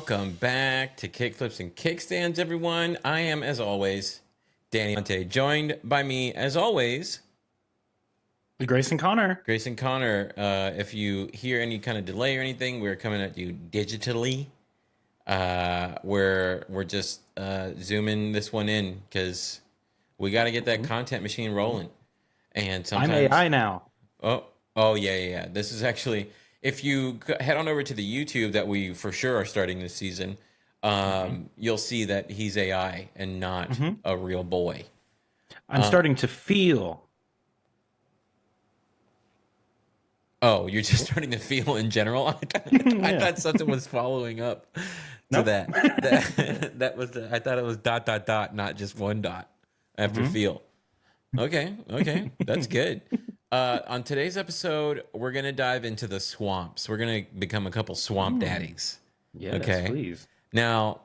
Welcome back to Kickflips and Kickstands, everyone. I am, as always, Danny Monte, joined by me, as always, Grayson Connor. Grayson Connor. If you hear any kind of delay or anything, we're coming at you digitally. We're just zooming this one in because we got to get that content machine rolling. And I'm sometimes, AI now. oh yeah. This is actually, if you head on over to the YouTube that we for sure are starting this season, you'll see that he's AI and not hmm a real boy. I'm starting to feel. Oh, you're just starting to feel in general. I Yeah. thought something was following up to Nope. that. That was I thought it was dot dot dot, not just one dot after hmm feel. Okay, that's good. On today's episode, we're gonna dive into the swamps. We're gonna become a couple swamp daddies. Yes, Okay. please. Now,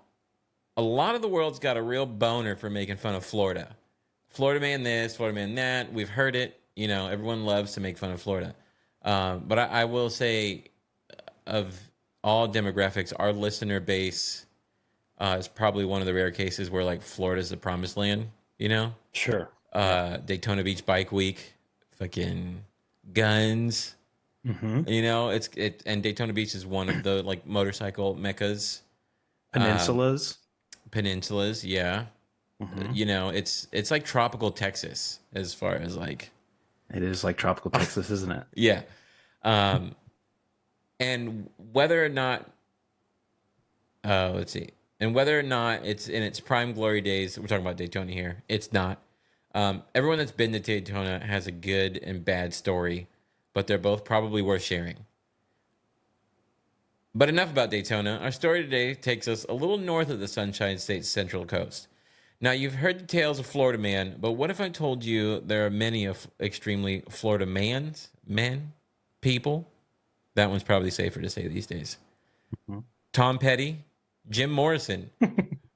a lot of the world's got a real boner for making fun of Florida. Florida man this, Florida man that. We've heard it. You know, everyone loves to make fun of Florida. But I will say, of all demographics, our listener base is probably one of the rare cases where like Florida's the promised land. You know, Sure. Yeah. Daytona Beach Bike Week, fucking guns. hmm You know, and Daytona Beach is one of the like motorcycle meccas, Peninsulas. peninsulas. Yeah, hmm you know, it's like tropical Texas as far as like It is like tropical Texas, isn't it? yeah. Um, and whether or not let's see, and whether or not it's in its prime glory days, we're talking about Daytona here. It's not. Everyone that's been to Daytona has a good and bad story, but they're both probably worth sharing. But enough about Daytona. Our story today takes us a little north of the Sunshine State's central coast. Now, you've heard the tales of Florida man, but what if I told you there are many of extremely Florida men, people? That one's probably safer to say these days. Mhm. Tom Petty, Jim Morrison,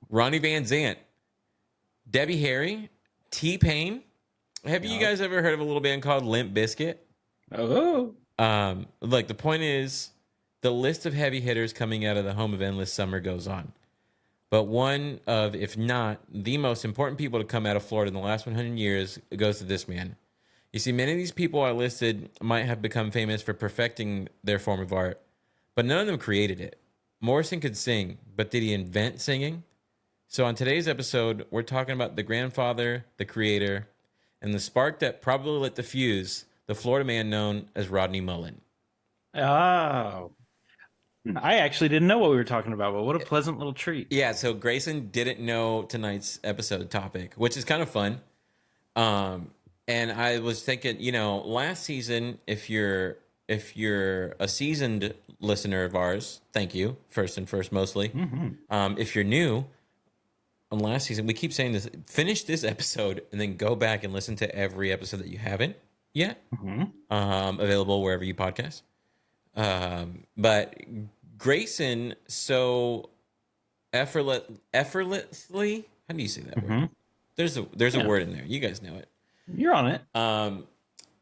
Ronnie Van Zant, Debbie Harry, T-Pain. Have you Yep. guys ever heard of a little band called Limp Bizkit? Oh. Like the point is, the list of heavy hitters coming out of the home of endless summer goes on. But one of, if not the most important people to come out of Florida in the last 100 years goes to this man. You see, many of these people I listed might have become famous for perfecting their form of art, but none of them created it. Morrison could sing, but did he invent singing? So on today's episode, we're talking about the grandfather, the creator, and the spark that probably lit the fuse, the Florida man known as Rodney Mullen. Oh. I actually didn't know what we were talking about, but what a pleasant little treat. Yeah, so Grayson didn't know tonight's episode topic, which is kind of fun. Um, and I was thinking, you know, last season, if you're a seasoned listener of ours, thank you, first and first mostly. hmm If you're new, on last season, we keep saying this: finish this episode and then go back and listen to every episode that you haven't yet. hmm Available wherever you podcast. But Grayson, so effortlessly, how do you say that word? hmm There's a Yeah. word in there. You guys know it. You're on it. Um,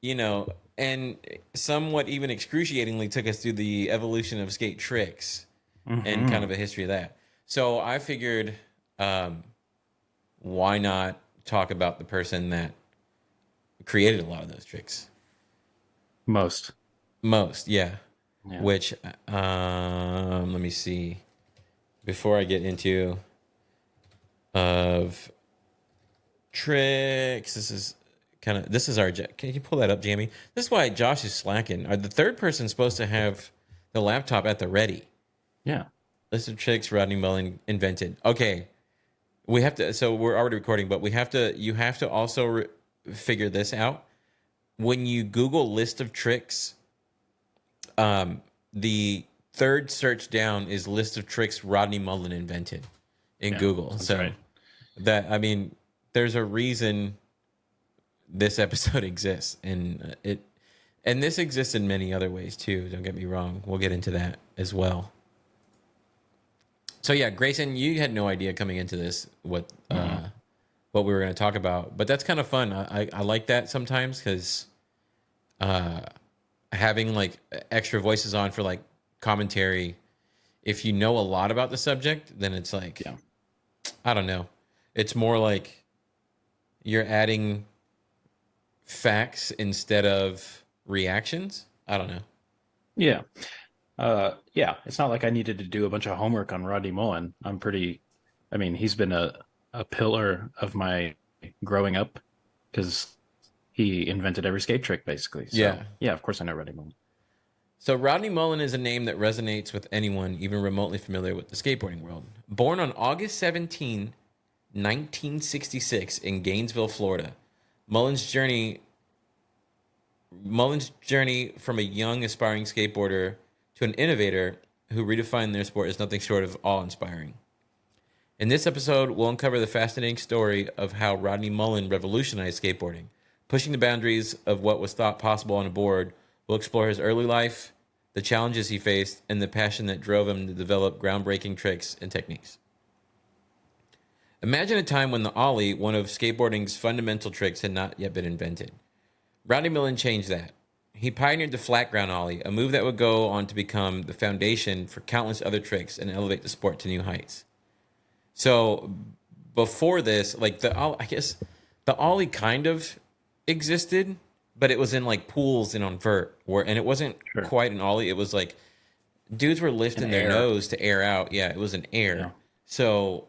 you know, and somewhat even excruciatingly took us through the evolution of skate tricks and kind hmm of a history of that. So I figured, um, why not talk about the person that created a lot of those tricks? Most. Most, yeah. Yeah. Which, let me see. Before I get into of tricks, this is our. Can you pull that up, Jamie? This is why Josh is slacking. Are the third person supposed to have the laptop at the ready? Yeah. List of tricks Rodney Mullen invented. Okay, we have to. So we're already recording, but we have to. You have to also figure this out. When you Google list of tricks, the third search down is list of tricks Rodney Mullen invented in Yeah. Google. That's So right. that I mean, there's a reason this episode exists, and this exists in many other ways too. Don't get me wrong. We'll get into that as well. So yeah, Grayson, you had no idea coming into this what we were going to talk about, but that's kind of fun. I like that sometimes because having like extra voices on for like commentary If you know a lot about the subject, then it's like, Yeah. I don't know. It's more like you're adding facts instead of reactions. I don't know. Yeah. Yeah. It's not like I needed to do a bunch of homework on Rodney Mullen. I mean, he's been a pillar of my growing up because he invented every skate trick basically. So Yeah. yeah, of course I know Rodney Mullen. So Rodney Mullen is a name that resonates with anyone even remotely familiar with the skateboarding world. Born on August 17, 1966 in Gainesville, Florida. Mullen's journey Mullen's journey from a young aspiring skateboarder to an innovator who redefined their sport is nothing short of awe-inspiring. In this episode, we'll uncover the fascinating story of how Rodney Mullen revolutionized skateboarding. Pushing the boundaries of what was thought possible on a board, we'll explore his early life, the challenges he faced, and the passion that drove him to develop groundbreaking tricks and techniques. Imagine a time when the ollie, one of skateboarding's fundamental tricks, had not yet been invented. Rodney Mullen changed that. He pioneered the flat ground ollie, a move that would go on to become the foundation for countless other tricks and elevate the sport to new heights. So before this, like I guess the ollie kind of existed, but it was in like pools and on vert, and it wasn't Sure. quite an ollie. It was like dudes were lifting An their air. nose to air out. Yeah, it was an air. Yeah. So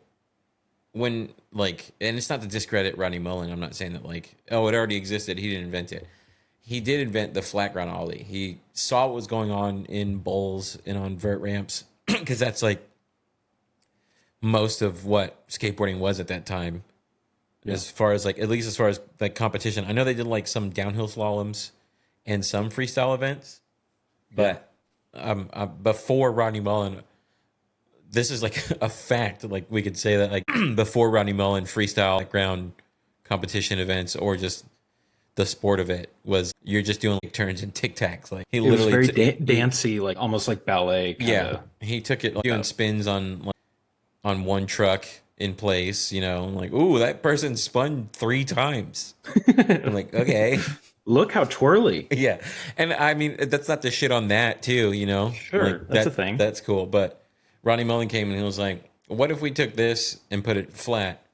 when like, and it's not to discredit Rodney Mullen. I'm not saying that like, oh, it already existed. He didn't invent it. He did invent the flat ground ollie. He saw what was going on in bowls and on vert ramps because that's like most of what skateboarding was at that time. Yeah. As far as like, at least as far as like competition, I know they did like some downhill slaloms and some freestyle events, but before Rodney Mullen, this is like a fact. Like we could say that like before Rodney Mullen, freestyle ground competition events or just the sport of it was you're just doing like turns and tic tacs. Like he It was literally very dancey, like almost like ballet kind yeah, of. he took it like, doing spins on one truck in place. You know, like ooh, that person spun 3 times. I'm like okay. Look how twirly. Yeah, and I mean that's not to shit on that too, you know. Sure, Like that's a thing. That's cool. But Ronnie Mullen came and he was like, "What if we took this and put it flat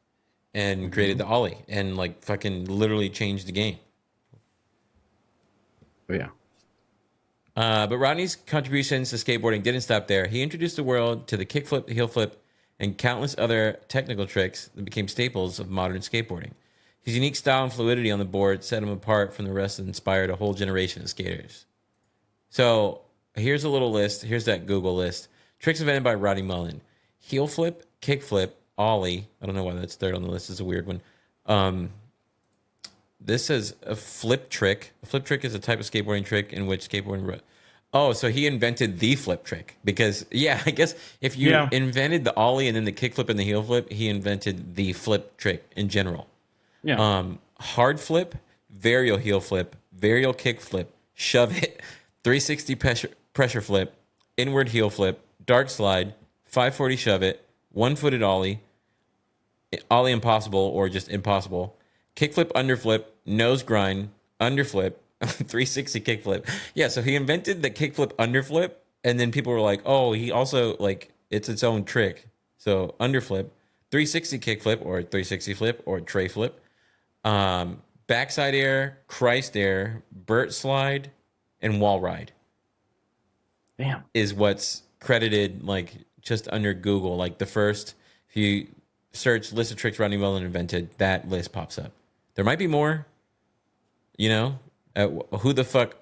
and created the ollie and like fucking literally changed the game?" Oh, yeah. But Rodney's contributions to skateboarding didn't stop there. He introduced the world to the kickflip, the heel flip, and countless other technical tricks that became staples of modern skateboarding. His unique style and fluidity on the board set him apart from the rest and inspired a whole generation of skaters. So here's a little list. Here's that Google list. Tricks invented by Rodney Mullen. Heel flip, kick flip, ollie. I don't know why that's third on the list. It's a weird one. This says a flip trick. A flip trick is a type of skateboarding trick in which skateboarding... Oh, so he invented the flip trick. Because, yeah, I guess if you invented the ollie and then the kick flip and the heel flip, he invented the flip trick in general. Yeah. Hard flip, varial heel flip, varial kick flip, shove it, 360 pressure flip, inward heel flip, dark slide, 540 shove it, one-footed ollie, ollie impossible or just impossible, kickflip underflip, nose grind, underflip, 360 kickflip. Yeah, so he invented the kickflip underflip, and then people were like, oh, he also like it's its own trick. So underflip, 360 kickflip or 360 flip or tray flip. Backside air, Christ air, Burt slide, and wall ride. Damn. Is what's credited like just under Google. Like the first, if you search list of tricks Rodney Mullen invented, that list pops up. There might be more. You know, who the fuck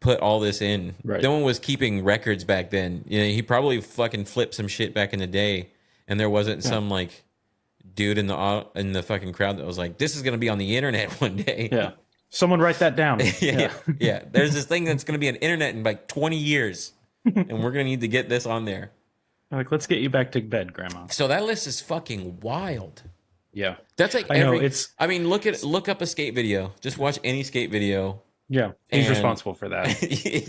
put all this in? Right. No one was keeping records back then. You know, he probably fucking flipped some shit back in the day, and there wasn't some like dude in the fucking crowd that was like, "This is gonna be on the internet one day." Yeah. Someone write that down. Yeah. There's this thing that's gonna be on internet in like 20 years, and we're gonna need to get this on there. Like, let's get you back to bed, Grandma. So that list is fucking wild. Yeah. That's like I know, it's... I mean, look up a skate video. Just watch any skate video. Yeah. He's responsible for that.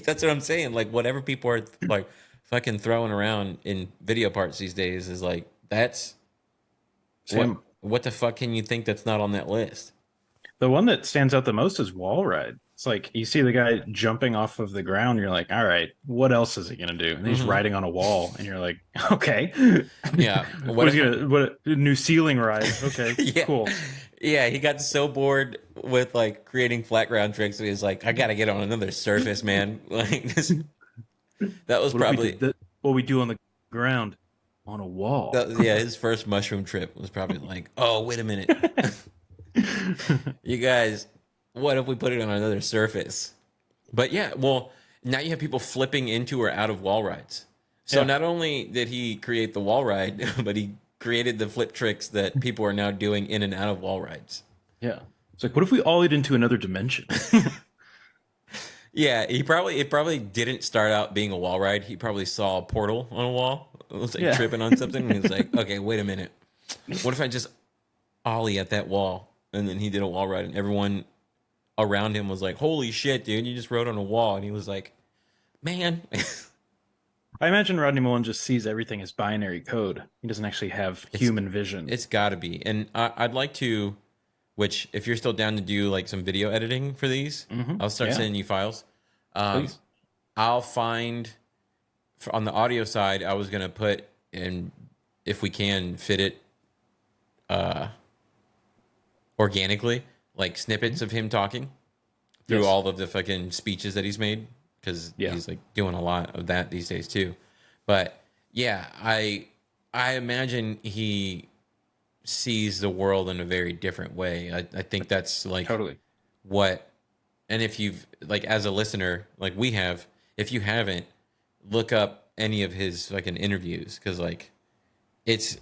That's what I'm saying. Like whatever people are like fucking throwing around in video parts these days is like that's Sam, what the fuck can you think that's not on that list? The one that stands out the most is wall ride. It's like you see the guy jumping off of the ground, you're like, all right, what else is he gonna do? And he's Hmm. riding on a wall, and you're like, okay. Yeah. What What is if? he gonna what new ceiling ride? Okay, Yeah, cool. yeah. He got so bored with like creating flat ground tricks. He was like, I gotta get on another surface, man. Like this. That was What if we probably did that? What we do on the ground on a wall? yeah. His first mushroom trip was probably like, oh wait a minute, you guys. What if we put it on another surface? But yeah, well, now you have people flipping into or out of wall rides. So Yeah, not only did he create the wall ride, but he created the flip tricks that people are now doing in and out of wall rides. yeah. It's like, what if we all it into another dimension? Yeah, it probably didn't start out being a wall ride. He probably saw a portal on a wall. It was like Yeah. tripping on something, and he was like, "Okay, wait a minute. What if I just ollie at that wall?" And then he did a wall ride, and everyone around him was like, "Holy shit, dude! You just rode on a wall!" And he was like, "Man, I imagine Rodney Mullen just sees everything as binary code. He doesn't actually have it's human vision. it's got to be." And I'd like to, which if you're still down to do like some video editing for these, I'll start Yeah, sending you files. Um, please. I'll find on the audio side, I was gonna put in if we can fit it uh organically, like snippets Mhm. of him talking through Yes. all of the fucking speeches that he's made because Yeah. he's like doing a lot of that these days too. But yeah, I imagine he sees the world in a very different way. I think that's like Totally. what, and if you've like as a listener like we have, if you haven't, look up any of his fucking interviews because like it's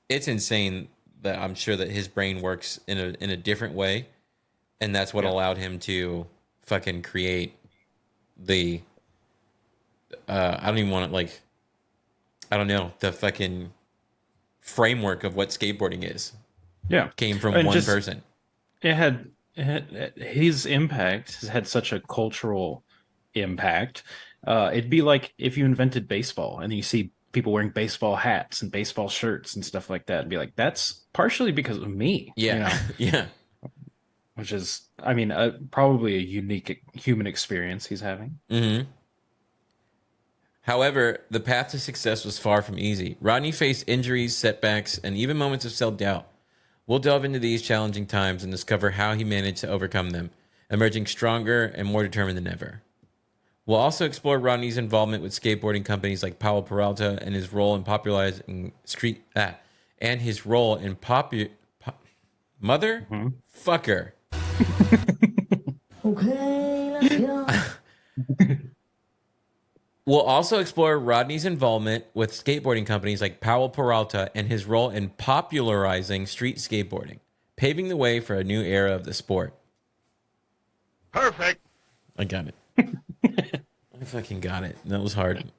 it's insane that I'm sure that his brain works in a different way, and that's what Yeah. allowed him to fucking create the I don't even want to like I don't know the fucking framework of what skateboarding is Yeah. came from And one just person. it had his impact has had such a cultural impact. It'd be like if you invented baseball and you see people wearing baseball hats and baseball shirts and stuff like that, and be like, that's partially because of me, Yeah, yeah. which is, I mean, probably a unique human experience he's having. Hmm. However, the path to success was far from easy. Rodney faced injuries, setbacks, and even moments of self doubt. We'll delve into these challenging times and discover how he managed to overcome them, emerging stronger and more determined than ever. We'll also explore Rodney's involvement with skateboarding companies like Powell Peralta and his role in popularizing street and his role in mother Mhm. fucker. Okay, let's go. We'll also explore Rodney's involvement with skateboarding companies like Powell Peralta and his role in popularizing street skateboarding, paving the way for a new era of the sport. Perfect. I got it. I fucking got it. That was hard.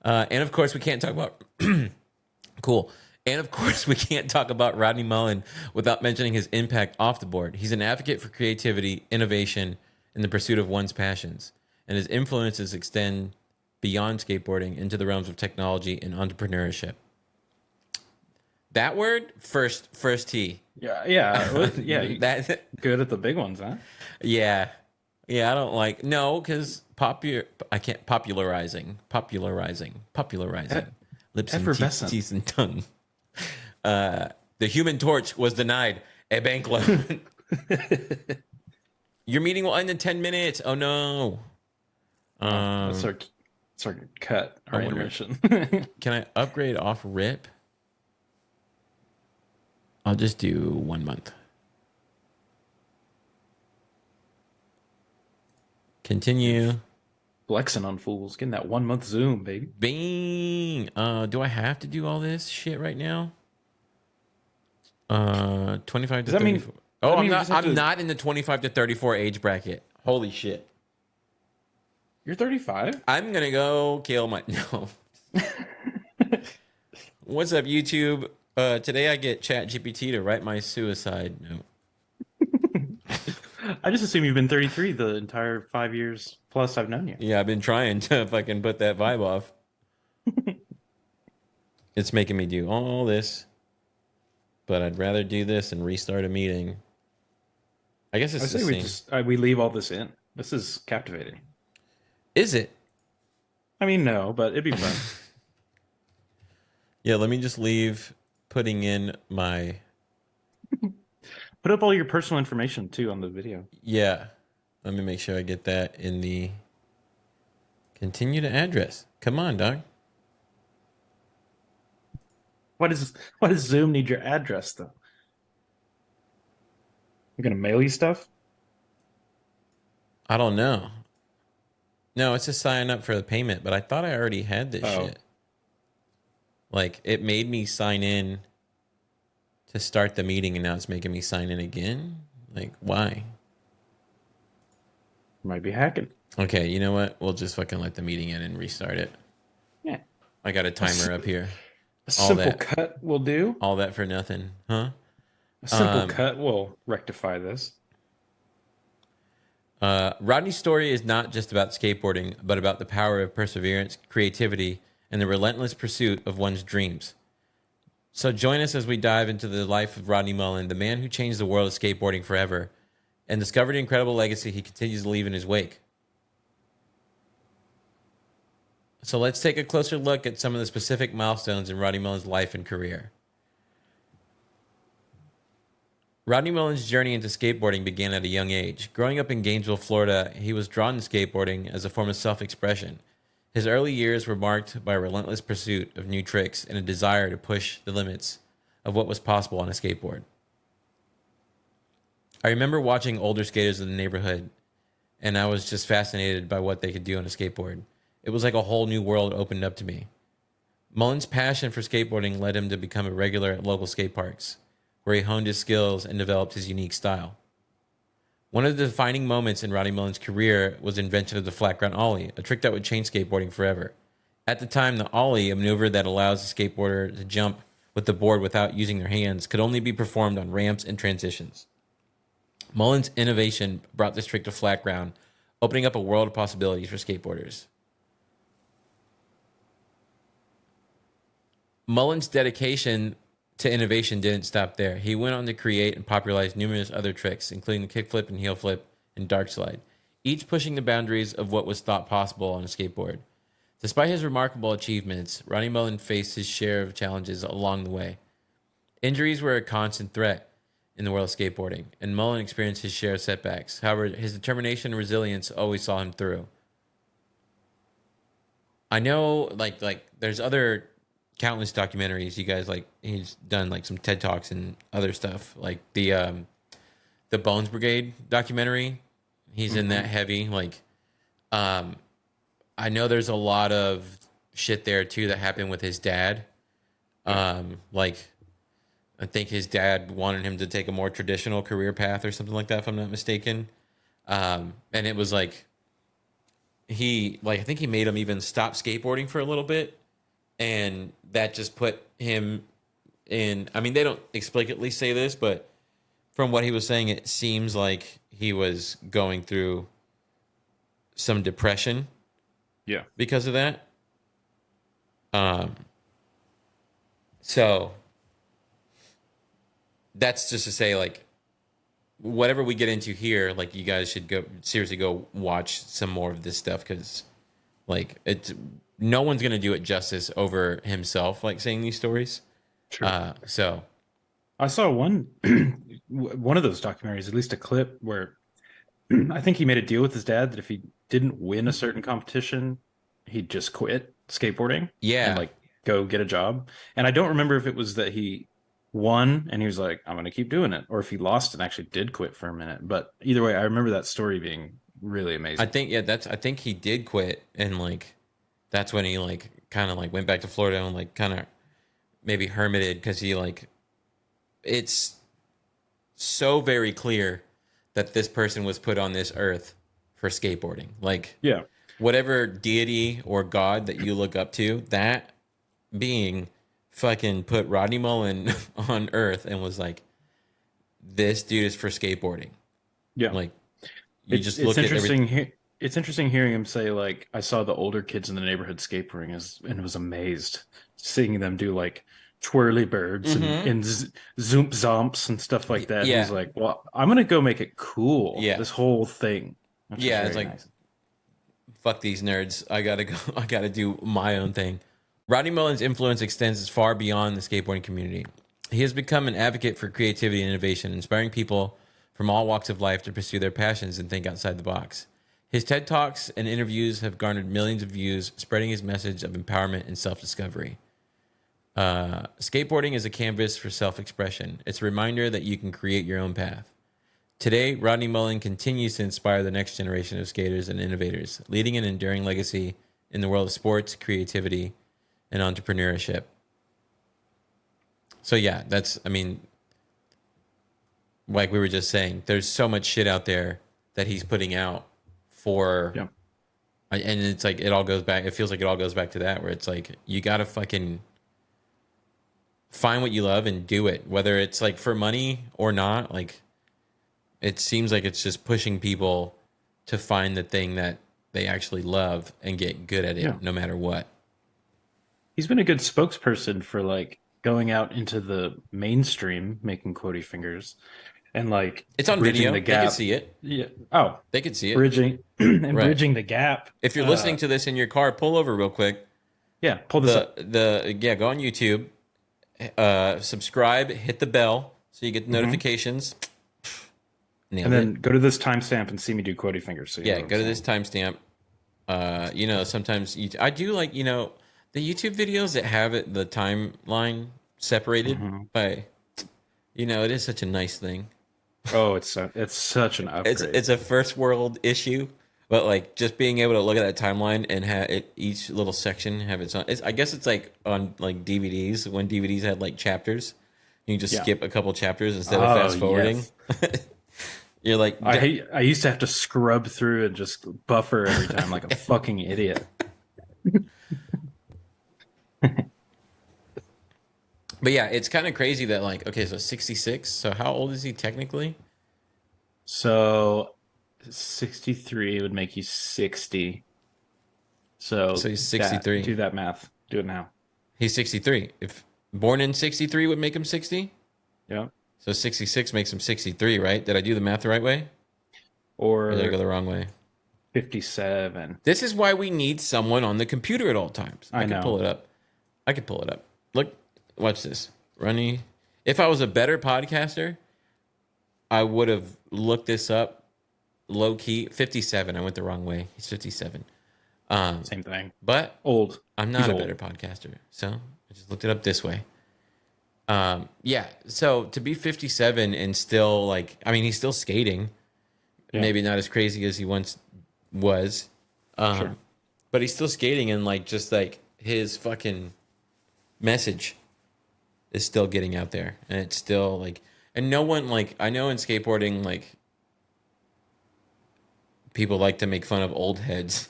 And of course, we can't talk about cool. And of course, we can't talk about Rodney Mullen without mentioning his impact off the board. He's an advocate for creativity, innovation, and the pursuit of one's passions. And his influences extend beyond skateboarding into the realms of technology and entrepreneurship. That word, first T. Yeah, yeah, yeah. That, Good at the big ones, huh? yeah, yeah. I don't like no because I can't popularizing. Lips and Effervescent. teeth and tongue. The Human Torch was denied a bank loan. Your meeting will end in 10 minutes. Oh no. That's our cut, our I wonder- intermission. Can I upgrade off RIP? I'll just do 1 month. Continue. Flexing on fools, getting that 1 month Zoom, baby. Bing. Do I have to do all this shit right now? 25 to Does that mean- 34. does that Oh, mean you just have I'm to- not in the 25 to 34 age bracket. Holy shit. You're 35? I'm gonna go kill my no. What's up, YouTube? Today I get ChatGPT to write my suicide note. I just assume you've been 33 the entire 5 years plus I've known you. Yeah, I've been trying to fucking put that vibe off. It's making me do all this, but I'd rather do this and restart a meeting. I guess I it's the say we same. just we leave all this in. This is captivating. Is it? I mean, no, but it'd be fun. Yeah, let me just leave putting in my Put up all your personal information too on the video. yeah. Let me make sure I get that in the continue to address. Come on, dog. Why does Zoom need your address though? You're gonna mail you stuff? I don't know. No, it's just sign up for the payment, but I thought I already had this Oh, shit. Like it made me sign in to start the meeting and now it's making me sign in again. Like why? might be hacking. Okay, you know what? We'll just fucking let the meeting in and restart it. Yeah, I got a a, s- timer up here. a All simple that cut will do. all that for nothing. Huh? A simple Um cut will rectify this. Rodney's story is not just about skateboarding, but about the power of perseverance, creativity, and the relentless pursuit of one's dreams. So join us as we dive into the life of Rodney Mullen, the man who changed the world of skateboarding forever and discovered the incredible legacy he continues to leave in his wake. So let's take a closer look at some of the specific milestones in Rodney Mullen's life and career. Rodney Mullen's journey into skateboarding began at a young age. Growing up in Gainesville, Florida, he was drawn to skateboarding as a form of self expression. His early years were marked by a relentless pursuit of new tricks and a desire to push the limits of what was possible on a skateboard. I remember watching older skaters in the neighborhood, and I was just fascinated by what they could do on a skateboard. It was like a whole new world opened up to me. Mullen's passion for skateboarding led him to become a regular at local skate parks, where he honed his skills and developed his unique style. One of the defining moments in Rodney Mullen's career was the invention of the flat ground ollie, a trick that would change skateboarding forever. At the time, the ollie, a maneuver that allows a skateboarder to jump with the board without using their hands, could only be performed on ramps and transitions. Mullen's innovation brought this trick to flat ground, opening up a world of possibilities for skateboarders. Mullen's dedication to innovation didn't stop there. He went on to create and popularize numerous other tricks, including the kickflip and heel flip and dark slide, each pushing the boundaries of what was thought possible on a skateboard. Despite his remarkable achievements, Rodney Mullen faced his share of challenges along the way. Injuries were a constant threat in the world of skateboarding, and Mullen experienced his share of setbacks. However, his determination and resilience always saw him through. I know, there's other countless documentaries. You guys like he's done like some TED talks and other stuff, like the Bones Brigade documentary. He's in that Hmm. heavy. Um, I know there's a lot of shit there too that happened with his dad. Yeah. Like I think his dad wanted him to take a more traditional career path or something like that, if I'm not mistaken. And it was like I think he made him even stop skateboarding for a little bit, and that just put him in. I mean, they don't explicitly say this, but from what he was saying, it seems like he was going through some depression Yeah. because of that. Um, so that's just to say, like, whatever we get into here, like, you guys should go seriously go watch some more of this stuff because, like, it's no one's gonna do it justice over himself, like saying these stories. True. So I saw one one of those documentaries, at least a clip where I think he made a deal with his dad that if he didn't win a certain competition, he'd just quit skateboarding and yeah, like go get a job. And I don't remember if it was that he won and he was like, I'm going to keep doing it, or if he lost and actually did quit for a minute. But either way, I remember that story being really I amazing. think yeah, I think he did quit, and like that's when he like kind of like went back to Florida and like kind of maybe hermited because he like it's so very clear that this person was put on this earth for skateboarding. Like Yeah. whatever deity or god that you look up to, that being fucking put Rodney Mullen on earth and was like, this dude is for skateboarding. Yeah. Like you It's just it's look at every interesting it's interesting hearing him say like I saw the older kids in the neighborhood skateboarding and was amazed seeing them do like twirly birds Mm-hmm. and zoomp zomps and stuff like that. And he's Yeah, like, well, I'm gonna go make it cool, yeah, this whole thing, which is yeah. It's very like nice. fuck these nerds. I gotta go. I gotta do my own thing. Rodney Mullen's influence extends as far beyond the skateboarding community. He has become an advocate for creativity and innovation, inspiring people from all walks of life to pursue their passions and think outside the box. His TED Talks and interviews have garnered millions of views, spreading his message of empowerment and self discovery. Skateboarding is a canvas for self expression. It's a reminder that you can create your own path. Today, Rodney Mullen continues to inspire the next generation of skaters and innovators, leading an enduring legacy in the world of sports, creativity, and entrepreneurship. So, yeah, that's, I mean, like we were just saying, there's so much shit out there that he's putting out for, Yeah. and it's like, it all goes back, it feels like it all goes back to that, where it's like, you gotta fucking find what you love and do it, whether it's like for money or not. Like, it seems like it's just pushing people to find the thing that they actually love and get good at Yeah. it no matter what. He's been a good spokesperson for like going out into the mainstream, making quotey fingers and like It's on bridging video. the They could gap. see it. Yeah. Oh, They could see it. bridging and Right. bridging the gap. If you're listening to this in your car, pull over real quick. Yeah, pull this up. Yeah, go on YouTube, subscribe, hit the bell so you get Hmm. notifications. And Nailed it. then go to this timestamp and see me do quotey fingers. So you know Yeah, what I'm go to saying. this timestamp. Sometimes I do like, the YouTube videos that have it, the timeline separated Hmm. by, it is such a nice thing. Oh, it's such an upgrade. It's a first world issue, but like just being able to look at that timeline and have it, each little section have its own. I guess it's like on like DVDs when DVDs had like chapters. You can just Yeah. skip a couple chapters instead of Oh fast forwarding. yes. You're like, I used to have to scrub through and just buffer every time like a fucking idiot. but yeah, it's kind of crazy that like, okay, so 66. So how old is he technically? So 63 would make you 60. So So he's that 63. do that math. Do it now. He's 63. If born in 63 would make him 60. Yeah. So 66 makes him 63, right? Did I do the math the right way? Or did I go Or the wrong way? 57. This is why we need someone on the computer at all times. I I can pull know. it up. I can pull it up. Look, watch this. Runny. If I was a better podcaster, I would have looked this up low key. 57. I went the wrong way. He's 57. Same thing. But Old. I'm He's not a old. better podcaster. So I just looked it up this way. Yeah. So to be 57 and still like, I mean, he's still skating. Yeah. Maybe not as crazy as he once was. Sure. But he's still skating and like just like his fucking message is still getting out there. And it's still like, and no one like, I know in skateboarding, like people like to make fun of old heads,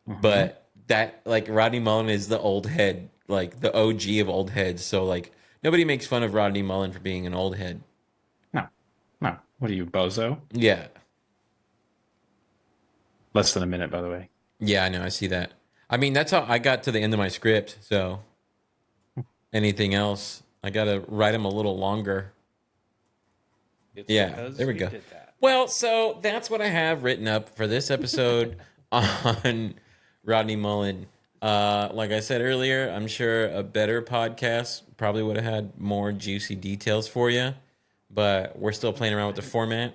Hmm. but that like Rodney Mullen is the old head, like the OG of old heads. So like nobody makes fun of Rodney Mullen for being an old head. No. No. What are you, bozo? Yeah. Less than a minute, by the way. Yeah, I know. I see that. I mean, that's how I got to the end of my script. So anything else, I got to write them a little longer. It's Yeah, because there we we go. did that. Well, so that's what I have written up for this episode on Rodney Mullen. Like I said earlier, I'm sure a better podcast probably would have had more juicy details for you, but we're still playing around with the format.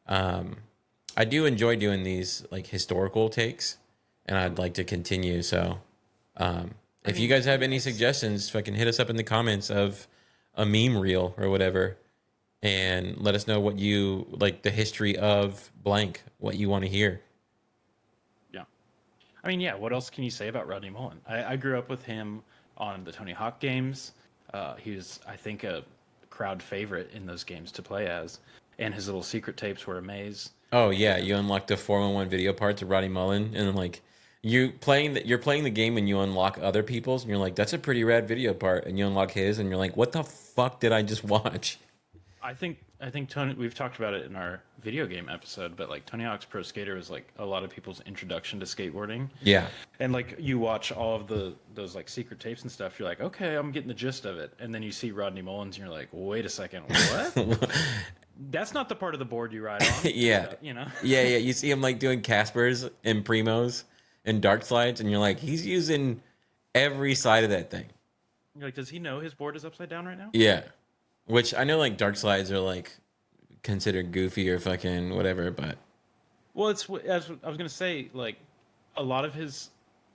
I do enjoy doing these like historical takes, and I'd like to continue. So, if you guys have any suggestions, fucking hit us up in the comments of a meme reel or whatever, and let us know what you like the history of blank, what you want to hear. Yeah. I mean, yeah, what else can you say about Rodney Mullen? I grew up with him on the Tony Hawk games. He was, I think, a crowd favorite in those games to play as. And his little secret tapes were a maze. Oh yeah, you unlock the 411 video parts of Rodney Mullen, and then like you're playing the game and you unlock other people's, and you're like, that's a pretty rad video part, and you unlock his, and you're like, what the fuck did I just watch? I think Tony. We've talked about it in our video game episode, but like Tony Hawk's Pro Skater was like a lot of people's introduction to skateboarding. Yeah. And like you watch all of those like secret tapes and stuff, you're like, okay, I'm getting the gist of it. And then you see Rodney Mullins, and you're like, wait a second, what? That's not the part of the board you ride on. Yeah. You know? Yeah, yeah. You see him like doing Caspers and Primos and Dark Slides, and you're like, he's using every side of that thing. You're like, does he know his board is upside down right now? Yeah. Which I know like Dark Slides are like considered goofy or fucking whatever, but Well, it's as I was gonna say, like a lot of his,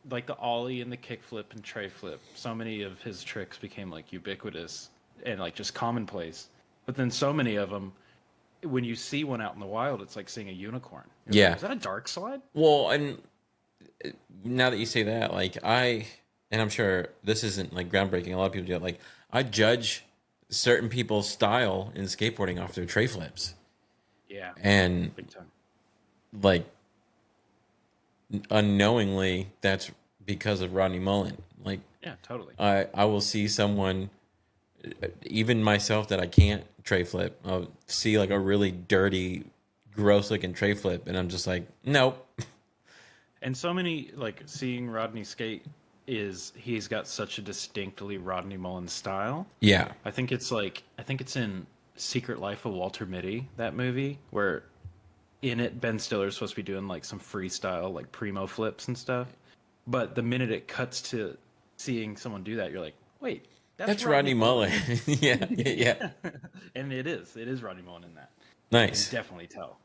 like the ollie and the kickflip and tray flip. So many of his tricks became like ubiquitous and like just commonplace. But then so many of them, when you see one out in the wild, it's like seeing a unicorn. You're yeah. like, is that a dark slide? Well, and now that you say that, like and I'm sure this isn't like groundbreaking. A lot of people do it. Like I judge certain people's style in skateboarding off their tray flips, Yeah, and big time. like unknowingly, that's because of Rodney Mullen. Like Yeah, totally. I will see someone, even myself, that I can't tray flip. I'll see like a really dirty, gross looking tray flip, and I'm just like, nope. And so many like seeing Rodney skate is he's got such a distinctly Rodney Mullen style. Yeah, I think it's in Secret Life of Walter Mitty, that movie, where in it Ben Stiller's supposed to be doing like some freestyle like primo flips and stuff. But the minute it cuts to seeing someone do that, you're like, wait, that's Rodney Mullen. Yeah, yeah. And it is Rodney Mullen in that. Nice. You can definitely tell.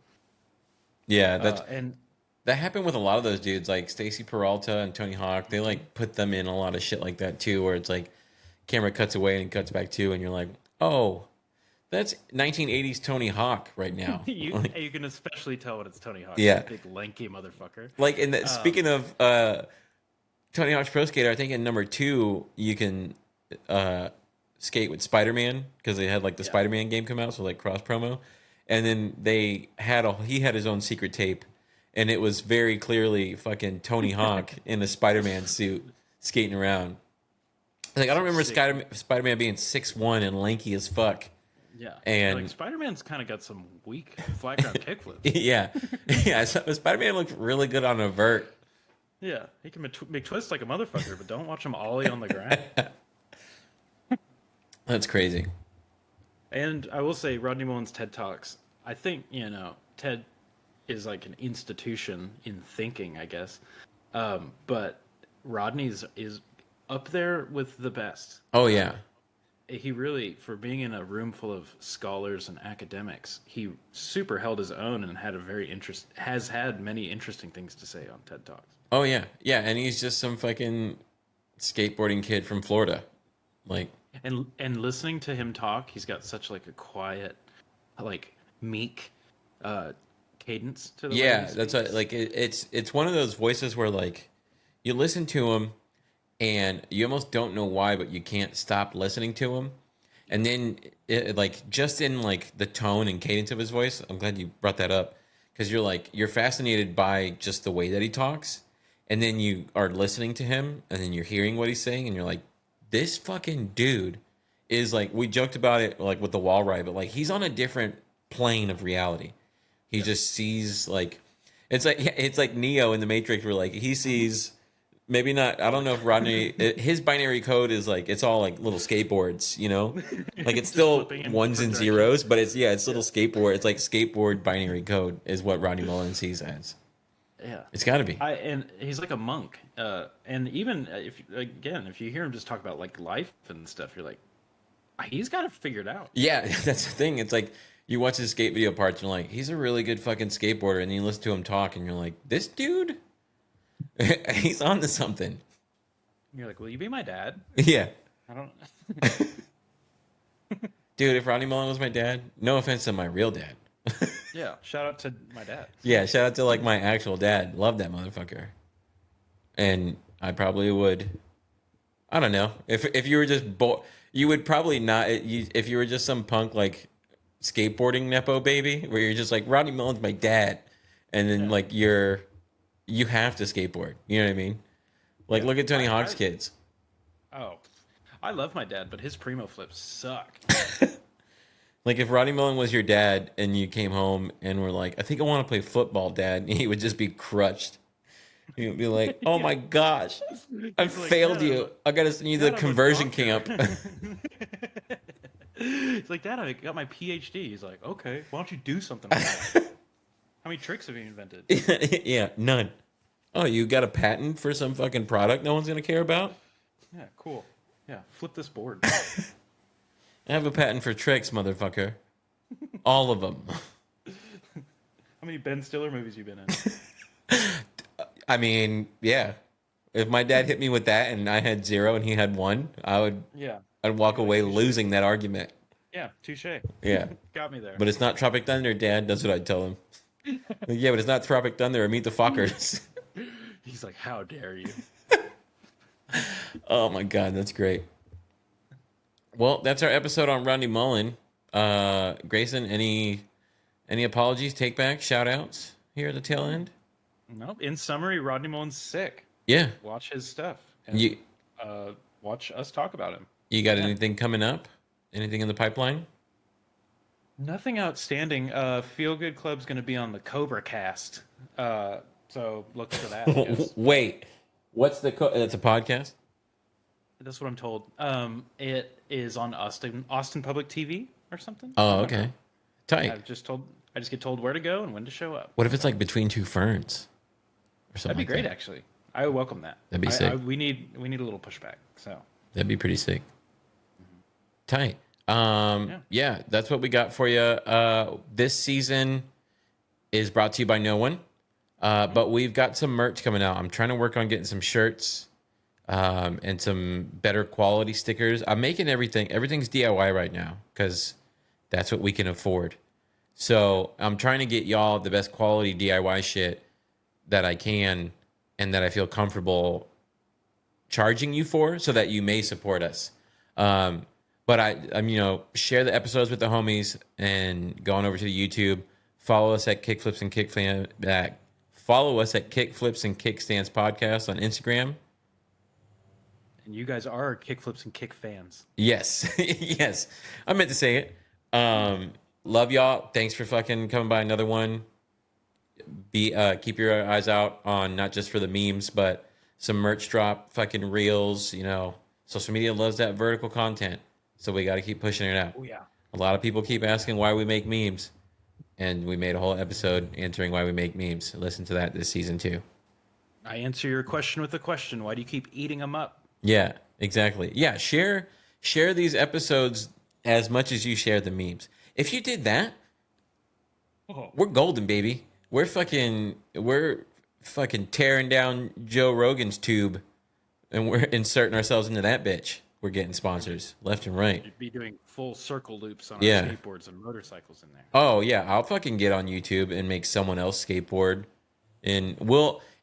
Yeah, that's And that happened with a lot of those dudes, like Stacy Peralta and Tony Hawk. They like put them in a lot of shit like that too, where it's like camera cuts away and cuts back to, and you're like, oh, that's 1980s Tony Hawk right now. you can especially tell when it's Tony Hawk. Yeah. Big lanky motherfucker. Like, speaking of Tony Hawk's Pro Skater, I think in number 2 you can skate with Spider-Man because they had like the Spider-Man game come out, so like cross promo, and then he had his own secret tape, and it was very clearly fucking Tony Hawk in a Spider-Man suit skating around. Like I don't remember Spider-Man being 6'1" and lanky as fuck. Yeah, and like Spider-Man's kind of got some weak flat ground kickflips. Yeah, yeah. So Spider-Man looked really good on a vert. Yeah, he can make twists like a motherfucker, but don't watch him ollie on the ground. That's crazy. And I will say, Rodney Mullen's TED Talks, I think, TED is like an institution in thinking, I guess. But Rodney's is up there with the best. Oh, yeah. He really, for being in a room full of scholars and academics, he super held his own and has had many interesting things to say on TED Talks. Oh, yeah. Yeah, and he's just some fucking skateboarding kid from Florida. Like, and listening to him talk, he's got such like a quiet, like meek cadence to the way he that's speaks. like it's one of those voices where like you listen to him and you almost don't know why, but you can't stop listening to him. And then like just in like the tone and cadence of his voice, I'm glad you brought that up, because you're fascinated by just the way that he talks, and then you are listening to him and then you're hearing what he's saying and you're like, this fucking dude is like, we joked about it like with the wall ride, but like he's on a different plane of reality. He just sees like it's like Neo in the Matrix, where like he sees, maybe not, I don't know if Rodney his binary code is like it's all like little skateboards, like it's still ones and zeros, but it's little skateboard. It's like skateboard binary code is what Rodney Mullen sees as. Yeah, it's got to be. And he's like a monk. And even if you hear him just talk about like life and stuff, you're like, he's got it figured out. Yeah, that's the thing. It's like you watch his skate video parts and you're like, he's a really good fucking skateboarder, and then you listen to him talk and you're like, this dude, he's on to something. And you're like, will you be my dad? Yeah. I don't. Dude, if Rodney Mullen was my dad, no offense to my real dad. Yeah, shout out to my dad. Yeah, shout out to like my actual dad. Love that motherfucker. And I probably would, I don't know, if you were just you would probably not, if you were just some punk like skateboarding nepo baby where you're just like, Rodney Mullen's my dad, and then like you have to skateboard, you know what I mean? Like, look at Tony Hawk's kids. Oh, I love my dad, but his primo flips suck. Like if Rodney Mullen was your dad and you came home and were like, I think I want to play football, Dad, and he would just be crushed. He would be like, oh Yeah. my gosh, I He's like, failed you. I gotta send you the Dad, I'm a conversion doctor. camp. He's like, Dad, I got my PhD. He's like, okay, why don't you do something with that? How many tricks have you invented? Yeah, none. Oh, you got a patent for some fucking product no one's gonna care about? Yeah, cool. Yeah, flip this board. I have a patent for tricks, motherfucker. All of them. How many Ben Stiller movies you been in? I mean, yeah. If my dad hit me with that and I had 0 and he had 1, Yeah. I'd walk You're like, away touche. losing that argument. Yeah, touche. Yeah. Got me there. But it's not Tropic Thunder, Dad. That's what I'd tell him. Like, yeah, but it's not Tropic Thunder or Meet the Fockers. He's like, how dare you? Oh my god, that's great. Well, that's our episode on Rodney Mullen. Grayson, any apologies, take back, shout outs here at the tail end? Nope. In summary, Rodney Mullen's sick. Yeah. Watch his stuff. And, You watch us talk about him. you got Yeah. anything coming up? Anything in the pipeline? Nothing outstanding. Feel Good Club's going to be on the Cobra Cast. So look for that. I guess. Wait. What's it's a podcast? That's what I'm told. It is on Austin Public TV or something. Oh, I don't okay. know. Tight. I just get told where to go and when to show up. What if it's like Between Two Ferns? Or something That'd be like great, that? actually. I would welcome that. That'd be sick. We need a little pushback. So That'd be pretty sick. Tight. Yeah, that's what we got for you. This season is brought to you by no one. But we've got some merch coming out. I'm trying to work on getting some shirts and some better quality stickers. I'm making everything. Everything's DIY right now because that's what we can afford. So I'm trying to get y'all the best quality DIY shit that I can and that I feel comfortable charging you for so that you may support us. But I'm share the episodes with the homies and go on over to the YouTube. Follow us at Kickflips and Kickfan. Follow us at Kickflips and Kickstands Podcast on Instagram. and you guys are Kickflips and Kick fans. Yes, yes, I meant to say it. Love y'all. Thanks for fucking coming by another one. Keep your eyes out on not just for the memes, but some merch drop, fucking reels. Social media loves that vertical content, so we got to keep pushing it out. Oh yeah. A lot of people keep asking why we make memes, and we made a whole episode answering why we make memes. Listen to that this season too. I answer your question with a question. Why do you keep eating them up? Yeah, exactly. Yeah, share these episodes as much as you share the memes. If you did that, we're golden, baby. We're fucking tearing down Joe Rogan's tube, and we're inserting ourselves into that bitch. We're getting sponsors left and right. You'd be doing full circle loops on Yeah. our skateboards and motorcycles in there. Oh yeah, I'll fucking get on YouTube and make someone else skateboard. And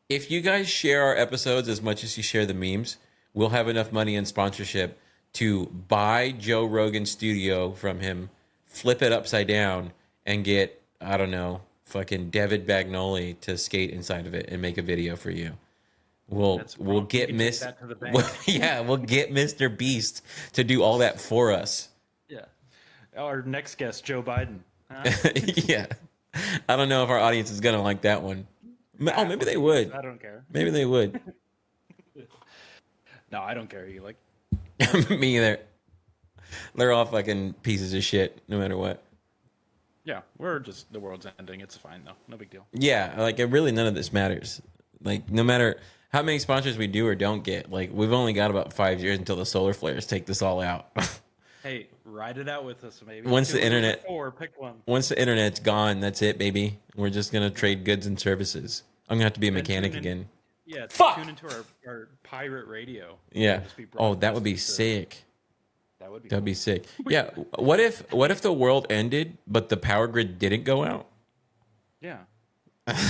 if you guys share our episodes as much as you share the memes, we'll have enough money in sponsorship to buy Joe Rogan's studio from him, flip it upside down, and get, I don't know, fucking David Bagnoli to skate inside of it and make a video for you. We'll get Miss that to the bank. we'll get Mr. Beast to do all that for us. Yeah. Our next guest, Joe Biden. Yeah. I don't know if our audience is gonna like that one. Oh, maybe they would. I don't care. Maybe they would. No, I don't care. You like? Me either. They're all fucking pieces of shit, no matter what. Yeah, the world's ending. It's fine though. No big deal. Yeah, like really none of this matters. Like no matter how many sponsors we do or don't get, like we've only got about 5 years until the solar flares take this all out. Hey, ride it out with us, maybe. Once the 2 or internet- 4, pick one. Once the internet's gone, that's it, baby. We're just gonna trade goods and services. I'm gonna have to be a And mechanic tune in- again. Yeah, Fuck! tune into our pirate radio. Yeah. It'll just be Oh, that would be broadcasted to- sick. That would be. That'd cool. be sick. Yeah. What if the world ended, but the power grid didn't go out? Yeah.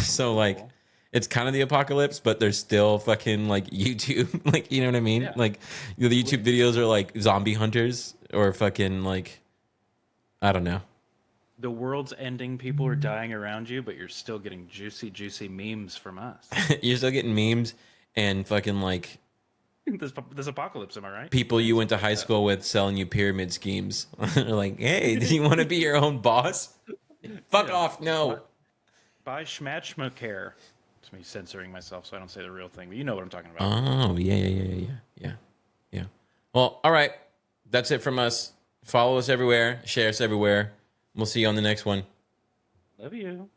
So like, Cool. it's kind of the apocalypse, but there's still fucking like YouTube, like you know what I mean? Yeah. Like the YouTube videos are like zombie hunters or fucking like, I don't know. The world's ending. People are dying around you, but you're still getting juicy, juicy memes from us. You're still getting memes and fucking like this apocalypse. Am I right? People you went to high school with selling you pyramid schemes. They're like, hey, do you want to be your own boss? Fuck Yeah. off. Buy, No. buy Schmatchmacare. It's me censoring myself so I don't say the real thing, but you know what I'm talking about. Oh, yeah. Well, all right. That's it from us. Follow us everywhere. Share us everywhere. We'll see you on the next one. Love you.